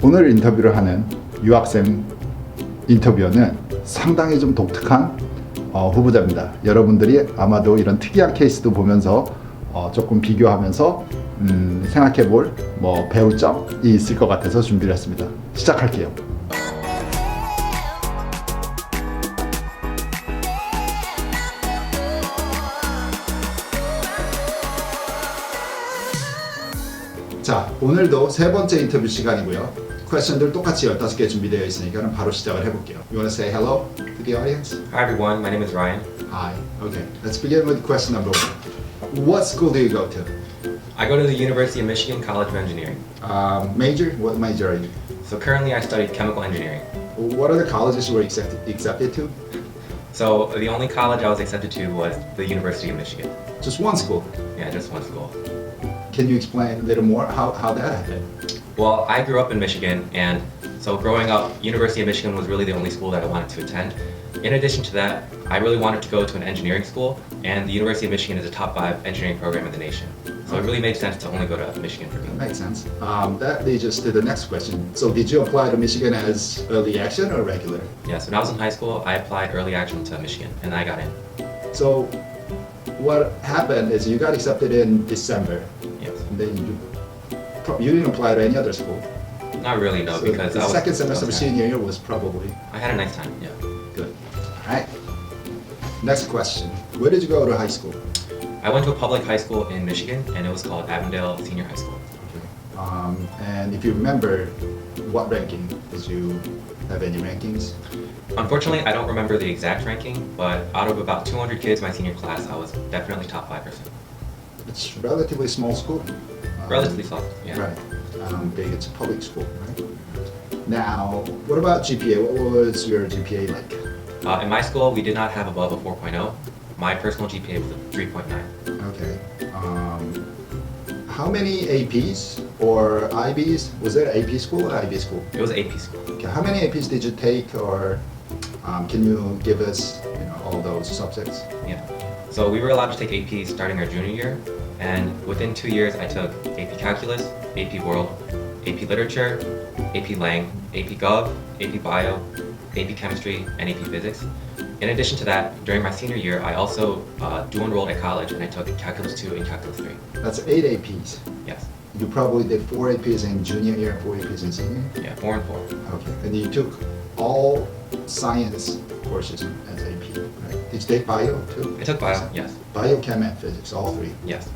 오늘 인터뷰를 하는 유학생 인터뷰어는 상당히 좀 독특한 후보자입니다. 여러분들이 아마도 이런 특이한 케이스도 보면서 조금 비교하면서 생각해볼 배울 점이 있을 것 같아서 준비를 했습니다. 시작할게요. 자, 오늘도 세 번째 인터뷰 시간이고요. 퀘스천들 똑같이 15개 준비되어 있으니까 바로 시작을 해볼게요. You want to say hello to the audience? Hi everyone, my name is Ryan. Hi. Okay, let's begin with question number 1. What school do you go to? I go to the University of Michigan College of Engineering. Major? What major are you? So currently I study chemical engineering. What are the colleges you were accepted to? So the only college I was accepted to was the University of Michigan. Just one school. Yeah, just one school. Can you explain a little more how that happened? Well, I grew up in Michigan, and so growing up, University of Michigan was really the only school that I wanted to attend. In addition to that, I really wanted to go to an engineering school, and the University of Michigan is a top 5 engineering program in the nation. So it really made sense to only go to Michigan for me. That makes sense. That leads us to the next question. So did you apply to Michigan as early action or regular? Yes, when I was in high school, I applied early action to Michigan, and I got in. So what happened is you got accepted in December. Yes. And then you didn't apply to any other school. Not really, no, So because the I was second semester of okay. senior year was probably I had a nice time, yeah. good. All right. Next question. Where did you go to high school? I went to a public high school in Michigan, and it was called Avondale Senior High School. And if you remember, what ranking did you have any rankings? Unfortunately, I don't remember the exact ranking, but out of about 200 kids in my senior class, I was definitely top 5%. It's a relatively small school. Relatively soft, yeah. Right. Big. It's a public school, right? Now, what about GPA? What was your GPA like? In my school, we did not have above a 4.0. My personal GPA was a 3.9. Okay. How many APs or IBs? Was there AP school or IB school? It was AP school. Okay. How many APs did you take, or can you give us, all those subjects? Yeah. So we were allowed to take AP starting our junior year, and within 2 years, I took AP Calculus, AP World, AP Literature, AP Lang, AP Gov, AP Bio, AP Chemistry, and AP Physics. In addition to that, during my senior year, I also dual enrolled at college, and I took Calculus 2 and Calculus 3. That's 8 APs. Yes. You probably did 4 APs in junior year and 4 APs in senior year? Yeah, 4 and 4. Okay. And you took all science courses as AP, right? Did you take bio too? I took Bio, yes. Bio, chem, and physics, all 3. Yes.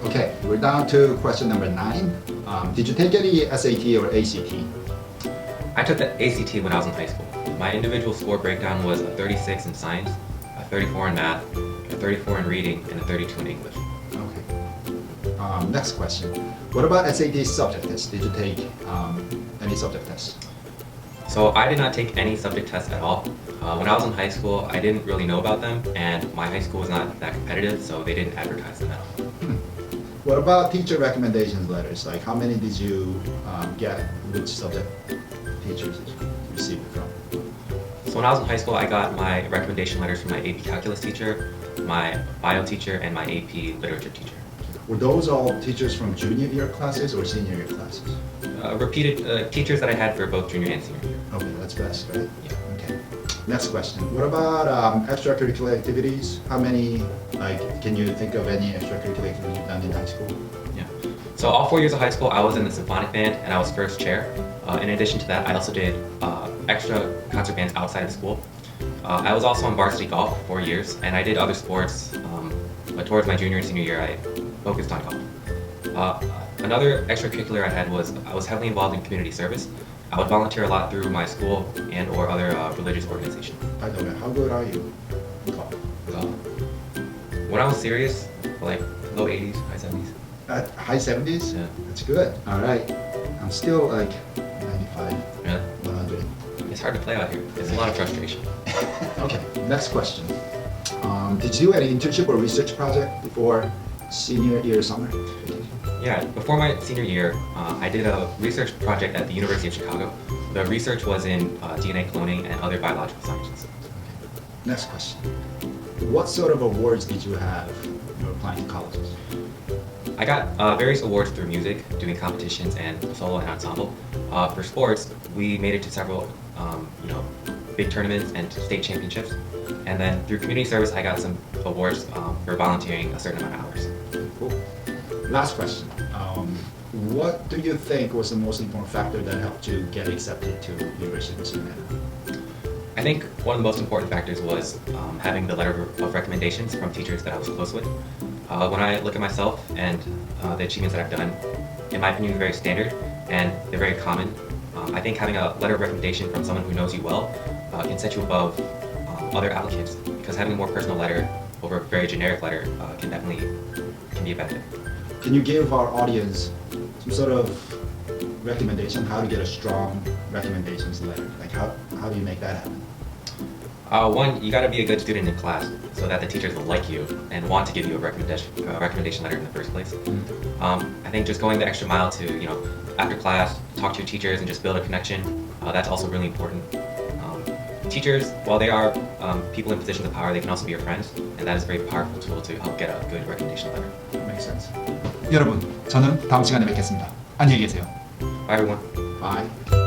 Okay, we're down to question number 9. Did you take any SAT or ACT? I took the ACT when I was in high school. My individual score breakdown was a 36 in science, a 34 in math, a 34 in reading, and a 32 in English. Okay. Next question. What about SAT subject test? Did you take any subject tests? So I did not take any subject tests at all. When I was in high school, I didn't really know about them, and my high school was not that competitive, so they didn't advertise them at all. What about teacher recommendations letters? Like how many did you get? Which subject teachers did you receive it from? So when I was in high school, I got my recommendation letters from my AP Calculus teacher, my Bio teacher, and my AP Literature teacher. Were those all teachers from junior year classes or senior year classes? Repeated teachers that I had for both junior and senior year. Okay, that's best, right? Yeah. Okay. Next question. What about extracurricular activities? How many, can you think of any extracurricular activities you've done in high school? Yeah. So all 4 years of high school, I was in the symphonic band, and I was first chair. In addition to that, I also did extra concert bands outside of school. I was also on varsity golf for 4 years, and I did other sports, but towards my junior and senior year, I focused on golf. Another extracurricular I had was I was heavily involved in community service. I would volunteer a lot through my school and or other religious organizations. By the way, how good are you in golf? When I was serious, like low 80s, high 70s. At high 70s? Yeah. That's good. All right. I'm still like 95, Yeah. 100. It's hard to play out here. It's a lot of frustration. Okay, next question. Did you do any internship or research project before senior year summer? Yeah, before my senior year, I did a research project at the University of Chicago. The research was in DNA cloning and other biological sciences. Next question. What sort of awards did you have when you were applying to colleges? I got various awards through music, doing competitions and solo and ensemble. For sports, we made it to several, big tournaments and state championships. And then through community service, I got some awards for volunteering a certain amount of hours. Cool. Last question. What do you think was the most important factor that helped you get accepted to University of Michigan? I think one of the most important factors was having the letter of recommendations from teachers that I was close with. When I look at myself and the achievements that I've done, in my opinion, they're very standard and they're very common. I think having a letter of recommendation from someone who knows you well can set you above other applicants, because having a more personal letter over a very generic letter can be a benefit. Can you give our audience some sort of recommendation how to get a strong recommendations letter? Like how do you make that happen? One, you got to be a good student in class so that the teachers will like you and want to give you a recommendation letter in the first place. I think just going the extra mile to, after class, talk to your teachers and just build a connection, that's also really important. Teachers, while they are people in positions of power, they can also be your friends, and that is a very powerful tool to help get a good recommendation letter. Makes sense. 여러분, 저는 다음 시간에 뵙겠습니다. 안녕히 계세요. Bye everyone. Bye.